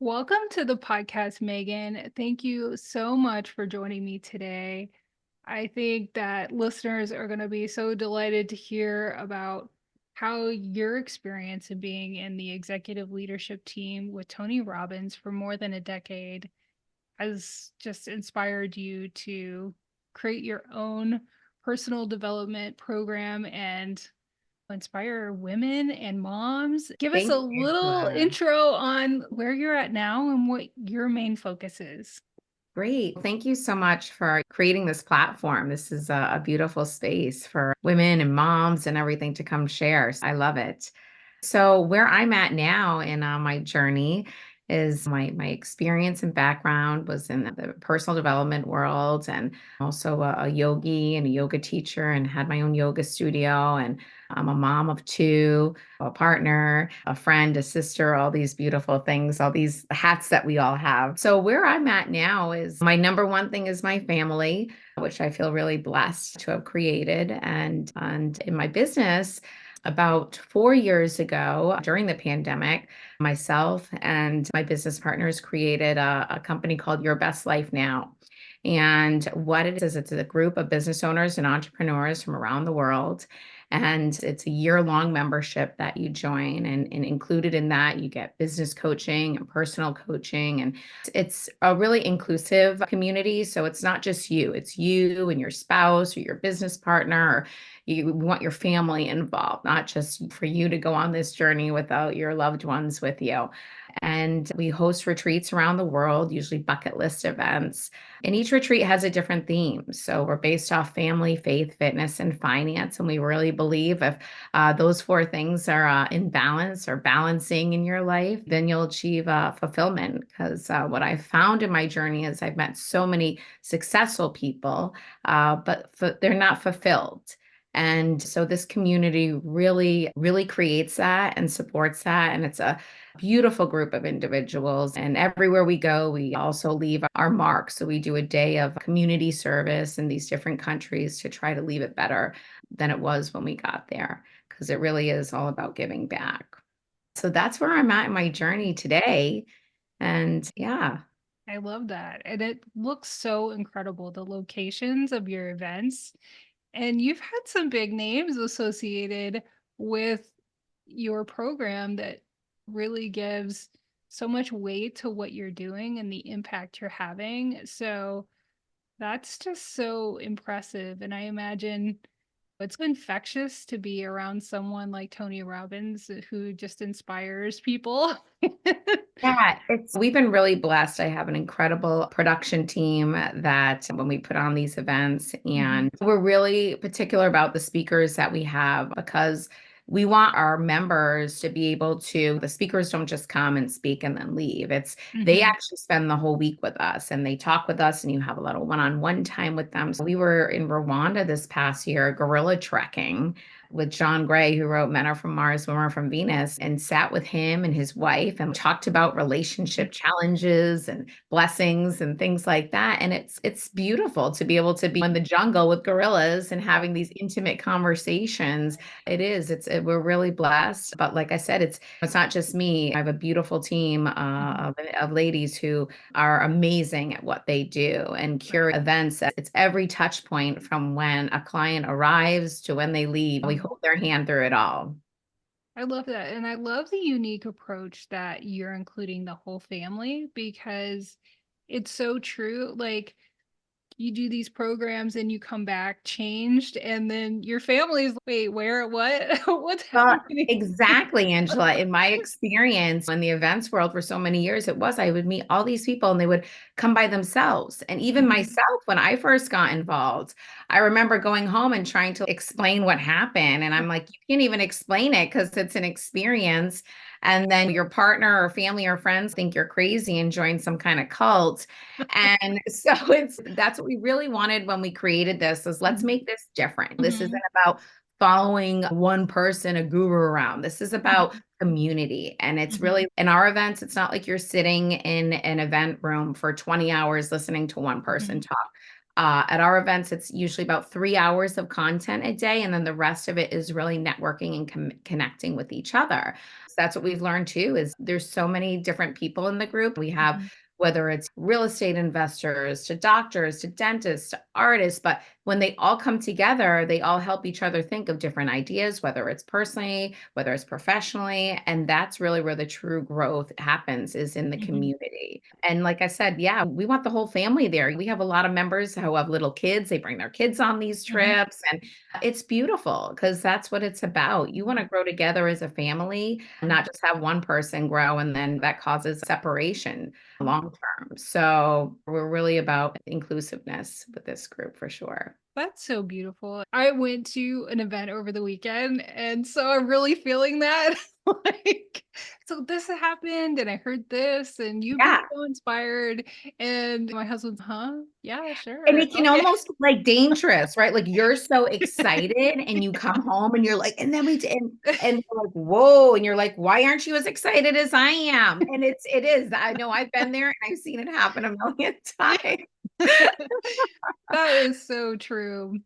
Welcome to the podcast, Megan. Thank you so much for joining me today. I think that listeners are going to be so delighted to hear about how your experience in being in the executive leadership team with Tony Robbins for more than a decade has just inspired you to create your own personal development program and inspire women and moms. Give us a Thank you, little Angela. intro on where you're at now and what your main focus is. Great. Thank you so much for creating this platform. This is a beautiful space for women and moms and everything to come share. So I love it. So where I'm at now in my journey is my experience and background was in the personal development world, and also a yogi and a yoga teacher, and had my own yoga studio. And I'm a mom of two, a partner, a friend, a sister, all these beautiful things, all these hats that we all have. So where I'm at now is my number one thing is my family, which I feel really blessed to have created. And in my business, about 4 years ago, during the pandemic, myself and my business partners created a company called Your Best Life Now. And what it is, it's a group of business owners and entrepreneurs from around the world. And it's a year-long membership that you join. And included in that, you get business coaching and personal coaching. And it's a really inclusive community. So it's not just you, it's you and your spouse or your business partner, or you want your family involved, not just for you to go on this journey without your loved ones with you. And we host retreats around the world, usually bucket list events. And each retreat has a different theme. So we're based off family, faith, fitness, and finance. And we really believe if those four things are in balance or balancing in your life, then you'll achieve fulfillment. Because what I've found in my journey is I've met so many successful people, but they're not fulfilled. And so this community really creates that and supports that. And it's a beautiful group of individuals. And everywhere we go, we also leave our mark. So we do a day of community service in these different countries to try to leave it better than it was when we got there, because it really is all about giving back. So that's where I'm at in my journey today. And yeah. I love that. And it looks so incredible, the locations of your events. And you've had some big names associated with your program that really gives so much weight to what you're doing and the impact you're having. So that's just so impressive. And I imagine it's infectious to be around someone like Tony Robbins who just inspires people. Yeah, we've been really blessed. I have an incredible production team that when we put on these events, Mhm. and we're really particular about the speakers that we have, because we want our members to be able to, the speakers don't just come and speak and then leave. They Mhm. actually spend the whole week with us and they talk with us, and you have a little one-on-one time with them. So we were in Rwanda this past year, gorilla trekking with John Gray, who wrote Men Are From Mars, Women Are From Venus, and sat with him and his wife and talked about relationship challenges and blessings and things like that. And it's beautiful to be able to be in the jungle with gorillas and having these intimate conversations. It is. We're really blessed. But like I said, it's not just me. I have a beautiful team Mhm. of ladies who are amazing at what they do and curate events. It's every touch point from when a client arrives to when they leave. We Mhm. hold their hand through it all. I love that. And I love the unique approach that you're including the whole family because it's so true. Like you do these programs and you come back changed, and then your family's wait, where, what, what's Well, happening? exactly, Angela. In my experience in the events world for so many years, I would meet all these people and they would come by themselves. And even Mhm. myself, when I first got involved, I remember going home and trying to explain what happened. And I'm like, you can't even explain it because it's an experience. And then your partner or family or friends think you're crazy and join some kind of cult. And so that's what we really wanted when we created this, is let's Mhm. make this different. This isn't Mhm. about following one person, a guru around. This is about community. And it's Mhm. really in our events, it's not like you're sitting in an event room for 20 hours listening to one person Mhm. talk. At our events, it's usually about 3 hours of content a day. And then the rest of it is really networking and connecting with each other. That's what we've learned too, is there's so many different people in the group. We have, Mhm. whether it's real estate investors to doctors to dentists to artists, but when they all come together, they all help each other think of different ideas, whether it's personally, whether it's professionally. And that's really where the true growth happens, is in the Mhm. community. And like I said, yeah, we want the whole family there. We have a lot of members who have little kids. They bring their kids on these Mhm. trips, and it's beautiful because that's what it's about. You want to grow together as a family, not just have one person grow, and then that causes separation Mhm. long term. So we're really about inclusiveness with this group for sure. That's so beautiful. I went to an event over the weekend, and so I'm really feeling that. Like, so this happened, and I heard this, and you've been Yeah. so inspired. And my husband's, huh? Yeah, And sure. it can Okay. almost be, like, dangerous, right? Like, you're so excited and you come home and you're like, and then and you're like, whoa, and you're like, why aren't you as excited as I am? And it is. I know I've been there and I've seen it happen a million times. That is so true.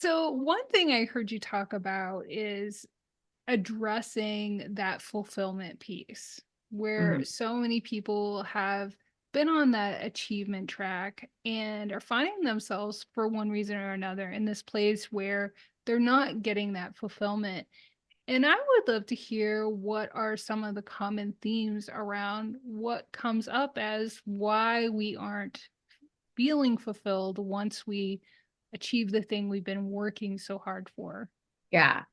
So, one thing I heard you talk about is addressing that fulfillment piece where Mhm. so many people have been on that achievement track and are finding themselves for one reason or another in this place where they're not getting that fulfillment. And I would love to hear what are some of the common themes around what comes up as why we aren't feeling fulfilled once we achieve the thing we've been working so hard for. Yeah.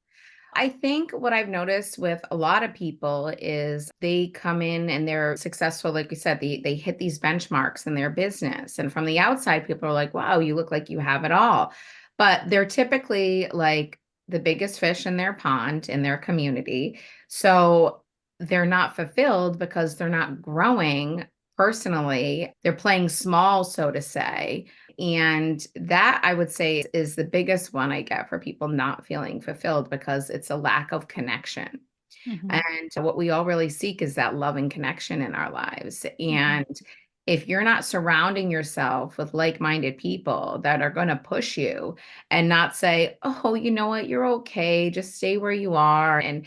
I think what I've noticed with a lot of people is they come in and they're successful. Like we said, they hit these benchmarks in their business. And from the outside, people are like, wow, you look like you have it all. But they're typically like the biggest fish in their pond in their community. So they're not fulfilled because they're not growing personally. They're playing small, so to say. And that, I would say, is the biggest one I get for people not feeling fulfilled, because it's a lack of connection. Mhm. And what we all really seek is that love and connection in our lives. Mhm. And if you're not surrounding yourself with like-minded people that are going to push you and not say, oh, you know what, you're okay, just stay where you are. And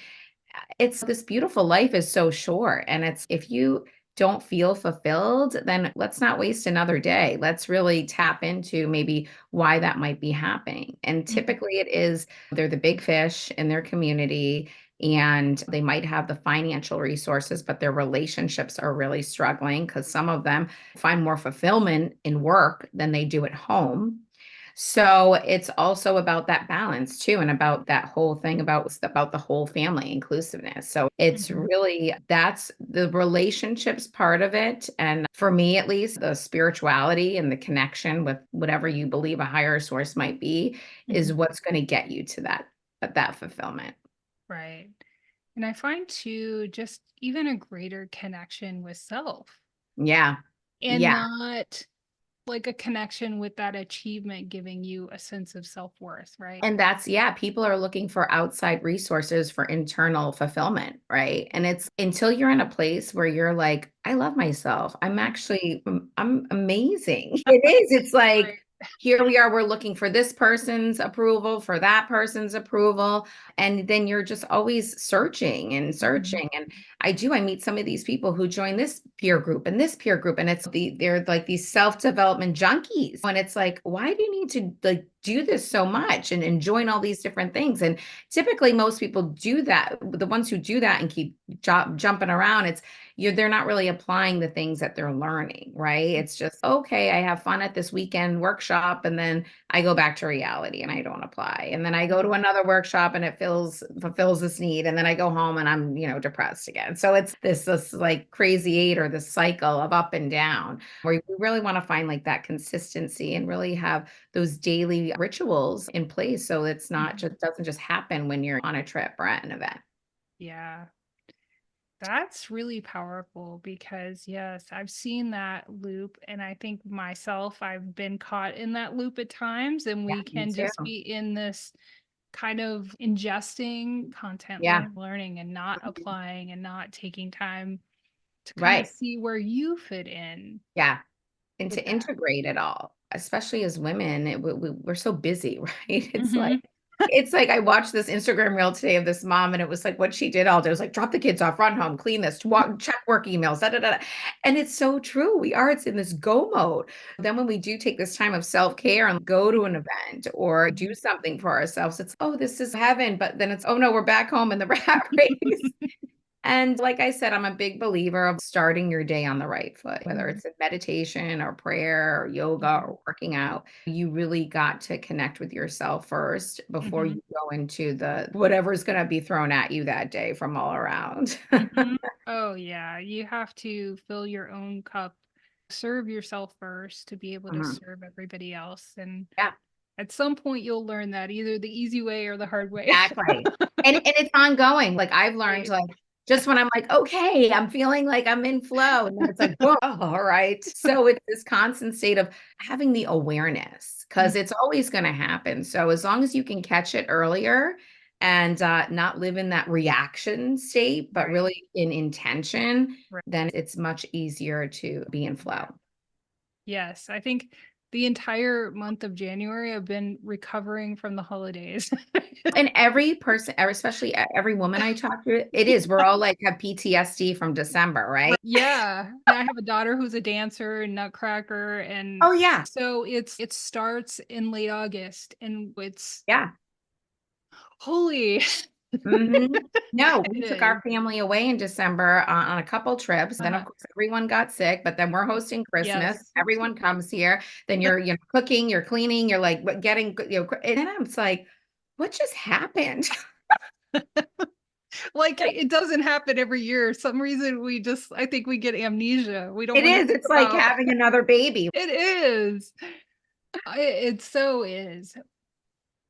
it's this beautiful life is so short. And it's, if you don't feel fulfilled, then let's not waste another day. Let's really tap into maybe why that might be happening. And Mhm. typically it is they're the big fish in their community, and they might have the financial resources, but their relationships are really struggling because some of them find more fulfillment in work than they do at home. So it's also about that balance too, and about that whole thing about the whole family inclusiveness. So it's Mhm. really, that's the relationships part of it. And for me, at least, the spirituality and the connection with whatever you believe a higher source might be Mhm. is what's going to get you to that fulfillment. Right. And I find too, just even a greater connection with self Yeah. and Yeah. not like a connection with that achievement giving you a sense of self-worth, right? And that's, yeah, people are looking for outside resources for internal fulfillment, right? And it's until you're in a place where you're like, I love myself. I'm amazing. It is. It's like, Right. here we are, we're looking for this person's approval, for that person's approval. And then you're just always searching and Mhm. searching. And I meet some of these people who join this peer group and this peer group, and they're like these self-development junkies. And it's like, why do you need to like do this so much and join all these different things? And typically most people do that. The ones who do that and keep jumping around, they're not really applying the things that they're learning, right? It's just, okay, I have fun at this weekend workshop, and then I go back to reality and I don't apply. And then I go to Mhm. another workshop and it fulfills this need. And then I go home and I'm, depressed again. So it's this like crazy eight, or this cycle of up and down, where we really want to find like that consistency and really have those daily rituals in place. So it's not Mhm. just, doesn't just happen when you're on a trip or at an event. Yeah. That's really powerful because, yes, I've seen that loop. And I think myself, I've been caught in that loop at times. And Yeah, we me can just too. be in this kind of ingesting content, Yeah. learning and not Mhm. applying and not taking time to kind of Right. see where you fit in Yeah. And with to that. integrate it all, especially as women, we're so busy, right? It's like, Mhm. It's like I watched this Instagram reel today of this mom, and it was like what she did all day. It was like drop the kids off, run home, clean this, walk, check work emails, da, da, da. And it's so true. It's in this go mode. Then when we do take this time of self-care and go to an event or do something for ourselves, it's, oh, this is heaven. But then it's, oh no, we're back home in the rat race. And like I said, I'm a big believer of starting your day on the right foot, whether Mhm. it's in meditation or prayer or yoga Mhm. or working out. You really got to connect with yourself first before Mhm. you go into the whatever's going to be thrown at you that day from all around. Mhm. Oh, yeah. You have to fill your own cup, serve yourself first to be able to Mhm. serve everybody else. And Yeah. at some point, you'll learn that either the easy way or the hard way. Exactly. And it's ongoing. Like I've learned Right. like just when I'm like, okay, I'm feeling like I'm in flow. And then it's like, whoa, all right. So it's this constant state of having the awareness because it's always going to happen. So as long as you can catch it earlier and not live in that reaction state, but Right. really in intention, Right. then it's much easier to be in flow. Yes. I think the entire month of January, I've been recovering from the holidays. And every person, especially every woman I talk to, it is. We're all like have PTSD from December, right? Yeah. And I have a daughter who's a dancer and nutcracker. And Oh yeah. so it starts in late August and it's Yeah. holy. Mhm. No, It we took is. our family away in December on a couple trips. Then, of Uh-huh. course, everyone got sick, but then we're hosting Christmas. Yes. Everyone comes here. Then you're cooking, you're cleaning, you're like getting, and then I'm just like, what just happened? Like it doesn't happen every year. Some reason I think we get amnesia. We don't It want to is. think It's like about having another baby. it is. It so is.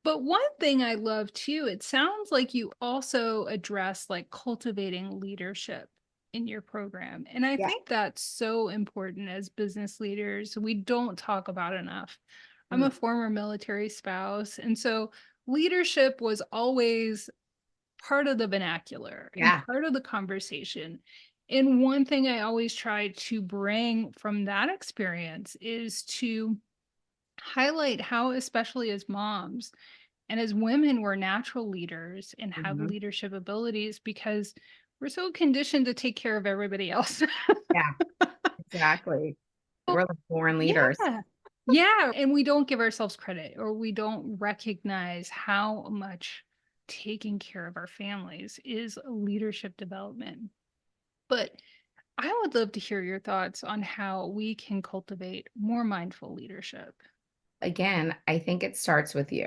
But one thing I love too, it sounds like you also address like cultivating leadership in your program. And I Yeah. think that's so important as business leaders. We don't talk about enough. I'm a Mm. former military spouse. And so leadership was always part of the vernacular and Yeah. part of the conversation. And one thing I always try to bring from that experience is to highlight how, especially as moms and as women, we're natural leaders and have Mhm. leadership abilities because we're so conditioned to take care of everybody else. Yeah, exactly. We're the born leaders. Yeah. Yeah. And we don't give ourselves credit or we don't recognize how much taking care of our families is leadership development. But I would love to hear your thoughts on how we can cultivate more mindful leadership. Again, I think it starts with you.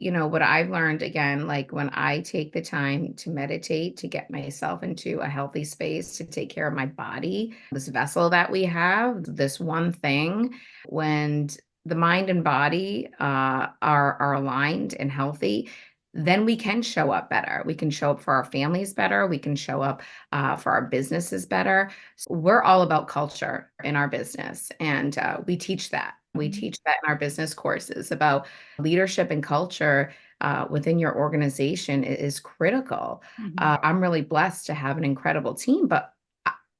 What I've learned again, like when I take the time to meditate, to get myself into a healthy space, to take care of my body, this vessel that we have, this one thing, when the mind and body are aligned and healthy, then we can show up better. We can show up for our families better. We can show up for our businesses better. So we're all about culture in our business, and we teach that. We Mhm. teach that in our business courses about leadership and culture within your organization is critical. Mhm. I'm really blessed to have an incredible team, but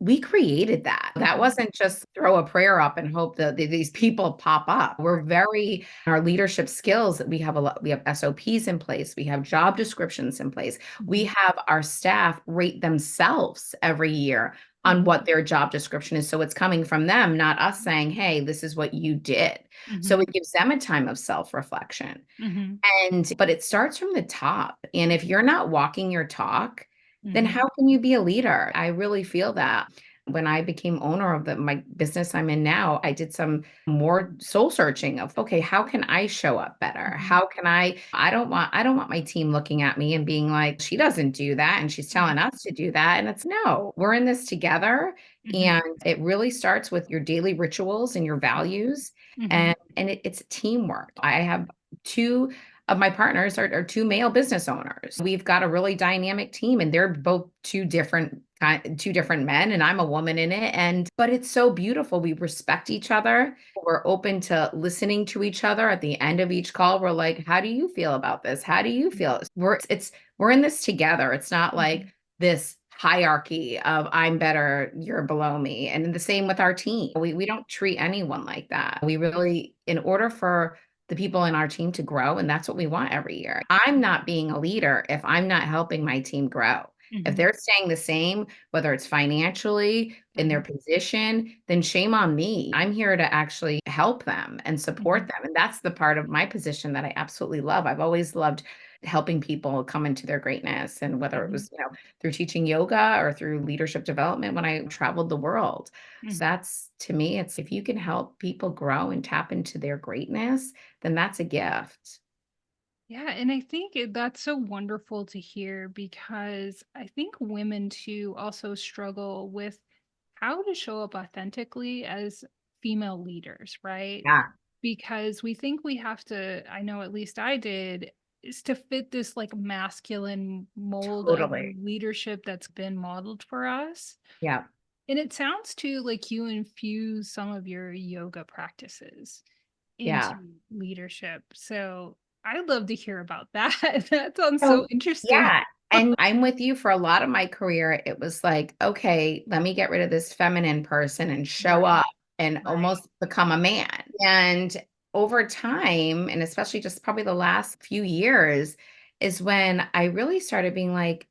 we created that. That Mhm. wasn't just throw a prayer up and hope that these people pop up. We're very our leadership skills that we have a lot. We have SOPs in place. We have job descriptions in place. We Mhm. have our staff rate themselves every year on Mhm. what their job description is. So it's coming from them, not us saying, hey, this is what you did. So Mhm. it gives them a time of self-reflection. Mhm. But it starts from the top. And if you're not walking your talk, then Mhm. how can you be a leader? I really feel that. When I became owner of my business I'm in now, I did some more soul searching of, okay, how can I show up better? Mhm. How can I don't want my team looking at me and being like, she doesn't do that and she's Mhm. telling us to do that. And it's no, we're in this together. Mhm. And it really starts with your daily rituals and your values. Mhm. And it's teamwork. I have two of my partners are two male business owners. We've got a really dynamic team, and they're both two different men, and I'm a woman in it. And but it's so beautiful. We respect each other. We're open to listening to each other. At the end of each call, we're like, "How do you feel about this? How do you feel?" We're in this together. It's not like Mhm. this hierarchy of I'm better, you're below me. And the same with our team. We don't treat anyone like that. We really, in order for the people in our team to grow. And that's what we want every year. I'm not being a leader if I'm not helping my team grow. If Mhm. they're staying the same, whether it's financially in their Mhm. position, then shame on me. I'm here to actually help them and support Mhm. them. And that's the part of my position that I absolutely love. I've always loved helping people come into their greatness. And whether it Mhm. was, through teaching yoga or through leadership development when I traveled the world. So Mhm. that's to me, it's if you can help people grow and tap into their greatness, then that's a gift. Yeah, and I think that's so wonderful to hear because I think women too also struggle with how to show up authentically as female leaders, right? Yeah, Because we think we have to, I know at least I did, is to fit this like masculine mold of totally. leadership that's been modeled for us. Yeah. And it sounds too like you infuse some of your yoga practices Yeah. into leadership. So I'd love to hear about that. That sounds so So, interesting. yeah. And I'm with you for a lot of my career. It was like, okay, let me get rid of this feminine person and show Right, up and right. almost become a man. And over time, and especially just probably the last few years, is when I really started being like,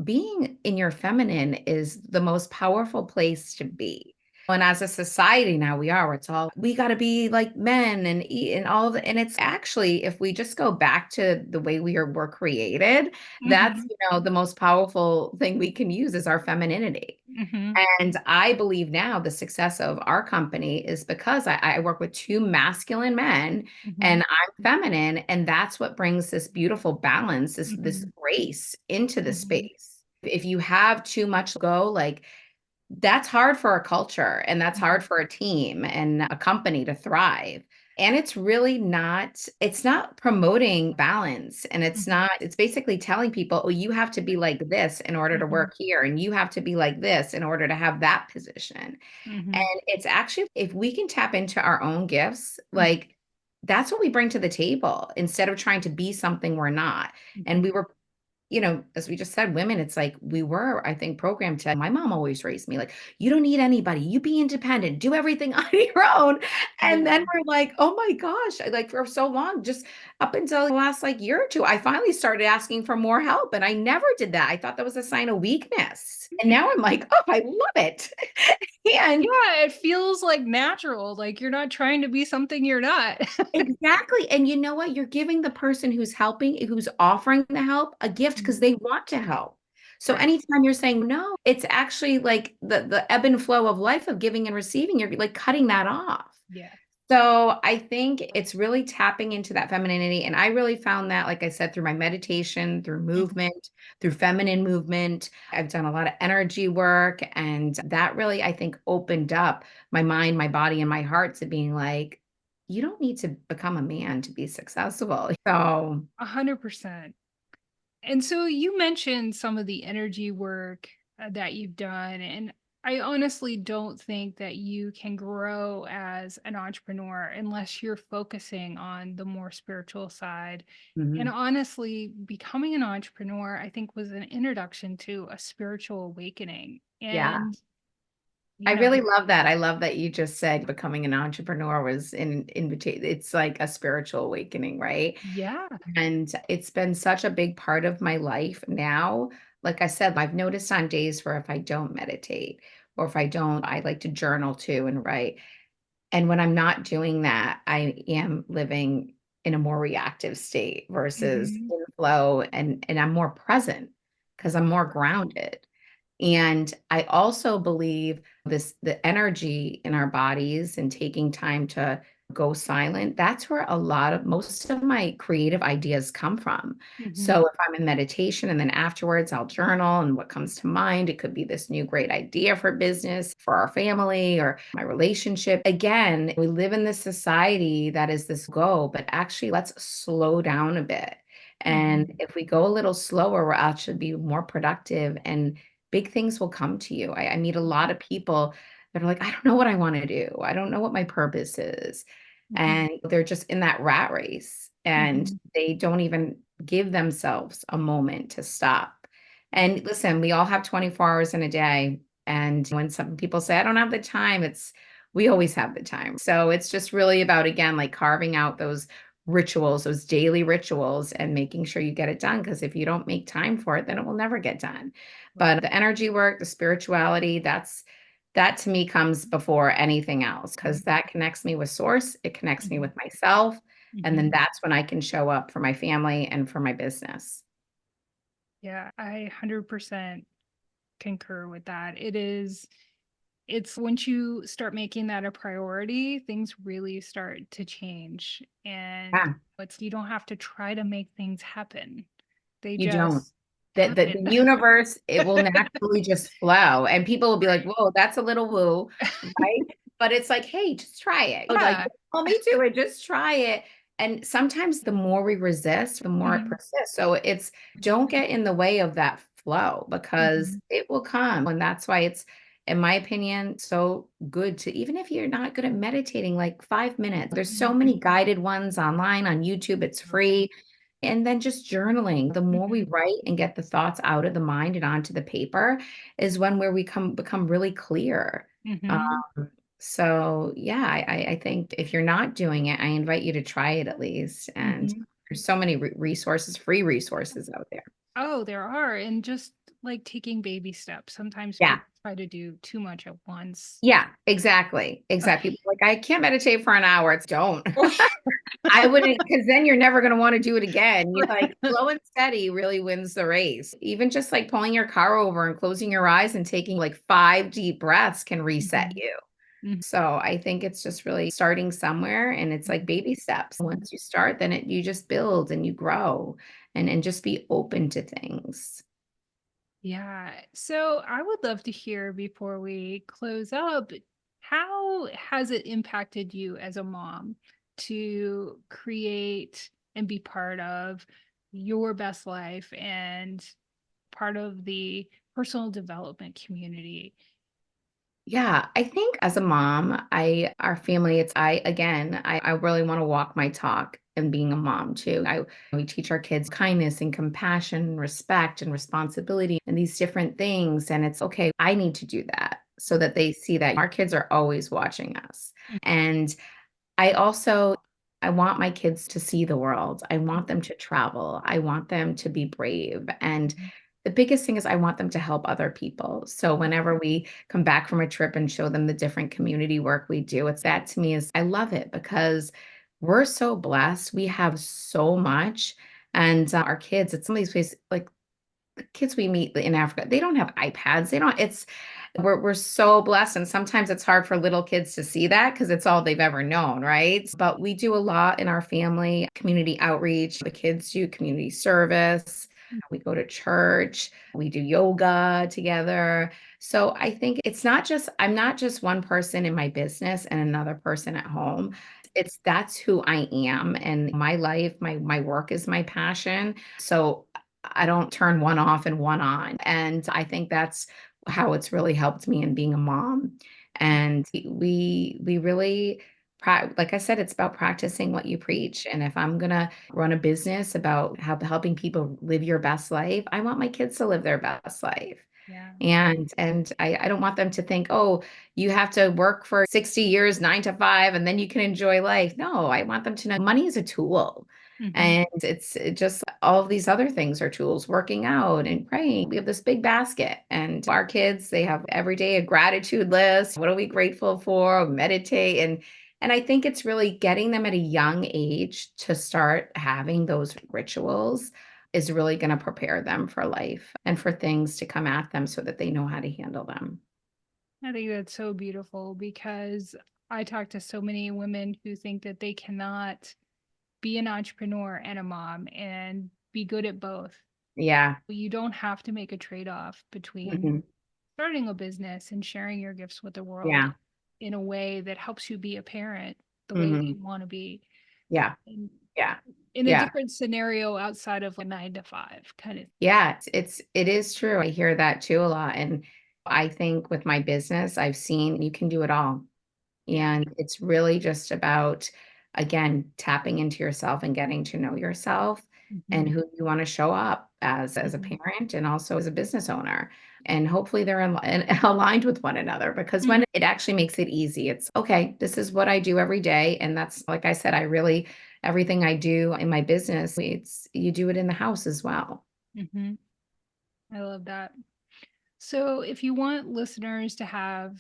being in your feminine is the most powerful place to be. And as a society now we are, it's all we got to be like men and eat and all the, and it's actually, if we just go back to the way were created, that's, Mhm, the most powerful thing we can use is our femininity. mhm, And I believe now the success of our company is because I work with two masculine men mhm, and I'm feminine. And that's what brings this beautiful balance, this mhm, grace into the mhm, space. If you have too much go, like that's hard for a culture and that's mhm, hard for a team and a company to thrive. And it's really not, it's not promoting balance. And it's mhm, not, it's basically telling people, oh, you have to be like this in order to mhm, work here. And you have to be like this in order to have that position. mhm, And it's actually, if we can tap into our own gifts, mhm, like that's what we bring to the table instead of trying to be something we're not. And mhm. we were, as we just said, women, it's like we were, I think, programmed to, my mom always raised me like, you don't need anybody. You be independent, do everything on your own. And Yeah. then we're like, oh my gosh, like for so long, just up until the last like year or two, I finally started asking for more help. And I never did that. I thought that was a sign of weakness. And now I'm like, oh, I love it. And Yeah, it feels like natural, like you're not trying to be something you're not. exactly. And you know what? You're giving the person who's helping, who's offering the help, a gift because Mhm. they want to help. So Right. anytime you're saying no, it's actually like the ebb and flow of life of giving and receiving, you're like cutting that off. Yeah. So I think it's really tapping into that femininity. And I really found that, like I said, through my meditation, through Mhm. movement, through feminine movement. I've done a lot of energy work. And that really, I think, opened up my mind, my body, and my heart to being like, you don't need to become a man to be successful. So, 100%. And so you mentioned some of the energy work that you've done, and I honestly don't think that you can grow as an entrepreneur unless you're focusing on the more spiritual side. And mhm. honestly, becoming an entrepreneur, I think, was an introduction to a spiritual awakening. Yeah. And, I you know, really love that. I love that you just said becoming an entrepreneur was an invitation. It's like a spiritual awakening, right? yeah. And it's been such a big part of my life now. Like I said, I've noticed on days where if I don't meditate or if I don't, I like to journal too and write. And when I'm not doing that, I am living in a more reactive state versus Hmm. in flow and I'm more present because I'm more grounded. And I also believe the energy in our bodies and taking time to go silent, that's where a lot of most of my creative ideas come from. Hmm. So if I'm in meditation and then afterwards I'll journal and what comes to mind, it could be this new great idea for business, for our family or my relationship. Again, we live in this society that is this go, but actually let's slow down a bit. And Hmm. if we go a little slower, we'll actually be more productive and big things will come to you. I meet a lot of people that are like, I don't know what I want to do. I don't know what my purpose is. Hmm. And they're just in that rat race and Hmm. they don't even give themselves a moment to stop. And listen, we all have 24 hours in a day. And when some people say, I don't have the time, we always have the time. So it's just really about, again, like carving out those rituals, those daily rituals, and making sure you get it done. Because if you don't make time for it, then it will never get done. But the energy work, the spirituality, that to me comes before anything else, because that connects me with source. It connects me Mhm. with myself. And then Mhm. that's when I can show up for my family and for my business. Yeah, I 100% concur with that. It's once you start making that a priority, things really start to change. And Yeah, it's you don't have to try to make things happen. They you don't. just The happen. universe, it will naturally just flow. And people will be like, whoa, that's a little woo, right? But it's like, hey, just try it. Like, Yeah. don't tell me to it, just try it. And sometimes the more we resist, the more it Mhm. persists. So it's don't get in the way of that flow, because Mhm. it will come. And that's why it's, in my opinion, so good to, even if you're not good at meditating, like 5 minutes. There's so Mhm. many guided ones online on YouTube. It's free. And then just journaling. The more we Mhm. write and get the thoughts out of the mind and onto the paper is when where we become really clear. Mhm. Um, so yeah, I think if you're not doing it, I invite you to try it at least. And Mhm. there's so many resources, free resources out there. Oh, there are. And just like taking baby steps. Sometimes Yeah. people try to do too much at once. Yeah, exactly. Exactly. People are like, I can't meditate for an hour. It's don't. I wouldn't, because then you're never going to want to do it again. You like slow and steady really wins the race. Even just like pulling your car over and closing your eyes and taking like 5 deep breaths can reset Mhm. you. Mhm. So I think it's just really starting somewhere, and it's like baby steps. Once you start, then you just build and you grow, and just be open to things. Yeah. So I would love to hear before we close up, how has it impacted you as a mom to create and be part of your best life and part of the personal development community? Yeah, I think as a mom, our family, it's I again, I really want to walk my talk and being a mom too. We teach our kids kindness and compassion, and respect and responsibility and these different things. And it's okay, I need to do that so that they see that our kids are always watching us. And I also I want my kids to see the world. I want them to travel. I want them to be brave. And the biggest thing is I want them to help other people. So whenever we come back from a trip and show them the different community work we do, it's that to me is I love it, because we're so blessed. We have so much. And our kids, it's some of these places like the kids we meet in Africa, they don't have iPads. They don't, it's we're so blessed. And sometimes it's hard for little kids to see that because it's all they've ever known, right? But we do a lot in our family, community outreach. The kids do community service. We go to church, we do yoga together. So I think it's not just, I'm not just one person in my business and another person at home. It's that's who I am. And my life, my work is my passion. So I don't turn one off and one on. And I think that's how it's really helped me in being a mom. And we really like I said, it's about practicing what you preach. And if I'm gonna run a business about helping people live your best life, I want my kids to live their best life. Yeah. And I don't want them to think, oh, you have to work for 60 years, 9 to 5, and then you can enjoy life. No, I want them to know money is a tool. Mhm. And just all of these other things are tools, working out and praying. We have this big basket, and our kids, they have every day a gratitude list. What are we grateful for? Meditate. And I think it's really getting them at a young age to start having those rituals is really going to prepare them for life and for things to come at them so that they know how to handle them. I think that's so beautiful because I talk to so many women who think that they cannot be an entrepreneur and a mom and be good at both. Yeah. You don't have to make a trade-off between Hmm. starting a business and sharing your gifts with the world Yeah. in a way that helps you be a parent the way that Hmm. you want to be Yeah. in, Yeah. in a Yeah. different scenario outside of like 9 to 5 kind of. Yeah. It is true. I hear that too a lot. And I think with my business, I've seen you can do it all. Yeah. And it's really just about, again, tapping into yourself and getting to know yourself and Mhm. who you want to show up as a Mhm. parent and also as a business owner. And hopefully they're aligned with one another, because when it actually makes it easy, it's okay, this is what I do every day. And that's, like I said, I really everything I do in my business, you do it in the house as well. Hmm. I love that. So, if you want listeners to have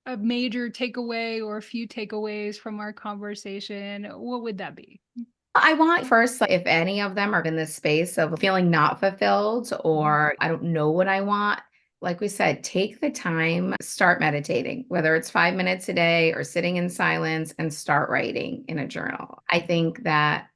a major takeaway or a few takeaways from our conversation, what would that be? I want first, like, if any of them are in this space of feeling not fulfilled Mhm. or I don't know what I want, like we said, take the time, start meditating, whether it's 5 minutes a day or sitting in silence and start writing in a journal. I think that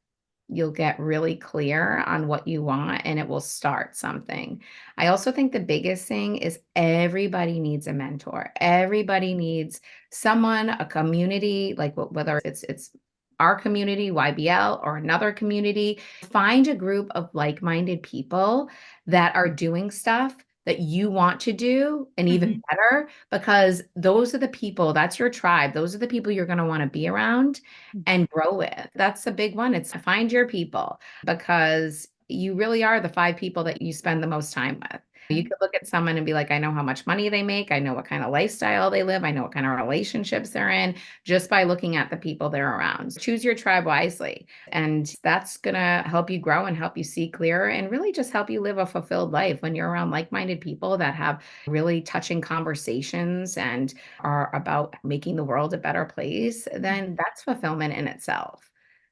you'll get really clear on what you want and it will start something. I also think the biggest thing is everybody needs a mentor. Everybody needs someone, a community, like whether it's our community, YBL, or another community. Find a group of like-minded people that are doing stuff that you want to do and even Mhm. better, because those are the people, that's your tribe. Those are the people you're going to want to be around Mhm. and grow with. That's a big one. It's find your people, because you really are the 5 people that you spend the most time with. You Mhm. could look at someone and be like, I know how much money they make. I know what kind of lifestyle they live. I know what kind of relationships they're in just by looking at the people they're around. Choose your tribe wisely. And that's going to help you grow and help you see clearer and really just help you live a fulfilled life when you're around like minded people that have really touching conversations and are about making the world a better place. Then Mhm. that's fulfillment in itself.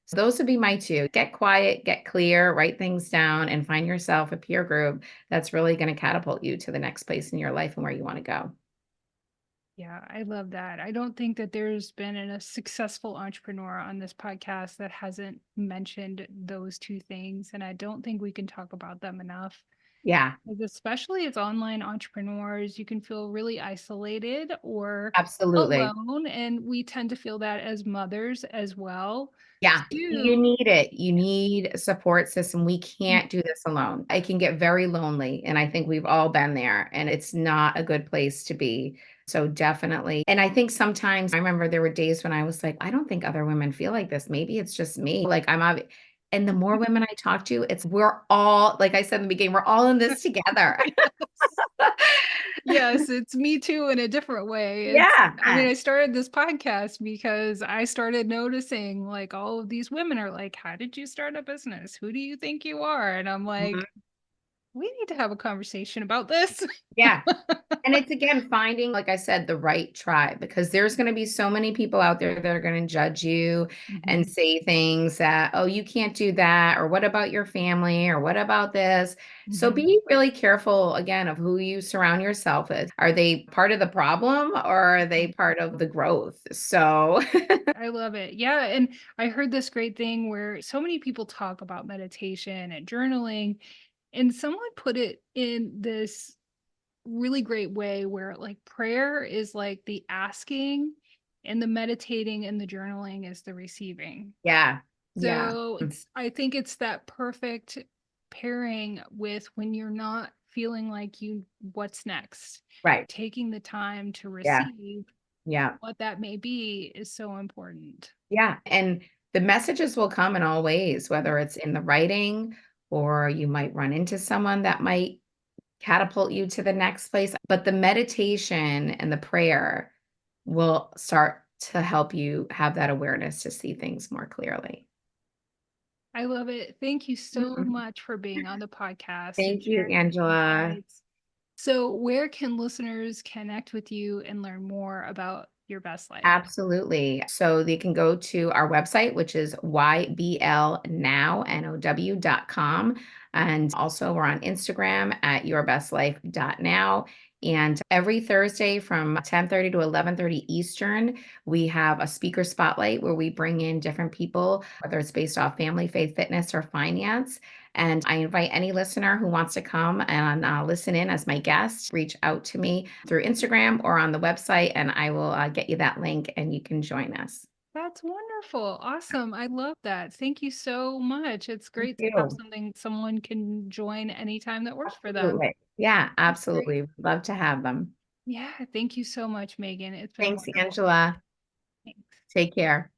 So those would be my two. Get quiet, get clear, write things down, and find yourself a peer group that's really going to catapult you to the next place in your life and where you want to go. Yeah, I love that. I don't think that there's been a successful entrepreneur on this podcast that hasn't mentioned those two things. And I don't think we can talk about them enough. Yeah, 'Cause especially as online entrepreneurs, you can feel really isolated or absolutely. alone. And we tend to feel that as mothers as well. Yeah, you Too. need it. You need a support system. We can't do this alone. I can get very lonely, and I think we've all been there, and it's not a good place to be. So definitely. And I think sometimes I remember there were days when I was like, I don't think other women feel like this. Maybe it's just me. Like and the more women I talk to, it's we're all, like I said in the beginning, we're all in this together. Yes, it's me too in a different way. Yeah. I mean, I started this podcast because I started noticing like all of these women are like, "How did you start a business? Who do you think you are?" And I'm Mhm. like, "We need to have a conversation about this." Yeah. And it's again finding, like I said, the right tribe, because there's going to be so many people out there that are going to judge you and Mhm. say things that, oh, you can't do that, or what about your family, or what about this? So Mhm. be really careful again of who you surround yourself with. Are they part of the problem or are they part of the growth? So, I love it. Yeah, and I heard this great thing where so many people talk about meditation and journaling, and someone put it in this really great way where like prayer is like the asking and the meditating and the journaling is the receiving. yeah, yeah, So I think it's that perfect pairing with when you're not feeling like you what's next. right. Taking the time to Yeah, receive yeah. what that may be is so important. Yeah, and the messages will come in all ways, whether it's in the writing or you might run into someone that might catapult you to the next place. But the meditation and the prayer will start to help you have that awareness to see things more clearly. I love it. Thank you so Mhm. much for being on the podcast and Thank you, sharing your Angela. insights. So, where can listeners connect with you and learn more about your best life? Absolutely. So they can go to our website, which is yblnow.com. And also we're on Instagram at yourbestlife.now. And every Thursday from 10:30 to 11:30 Eastern, we have a speaker spotlight where we bring in different people, whether it's based off family, faith, fitness, or finance. And I invite any listener who wants to come and listen in as my guest, reach out to me through Instagram or on the website, and I will get you that link and you can join us. That's wonderful. Awesome. I love that. Thank you so much. It's Thank great to have you. something someone can join anytime that works for them. Absolutely. Yeah, That's great. absolutely. Love to have them. Yeah. Thank you so much, Megan. It's been Thanks, wonderful. Angela. Thanks. Take care.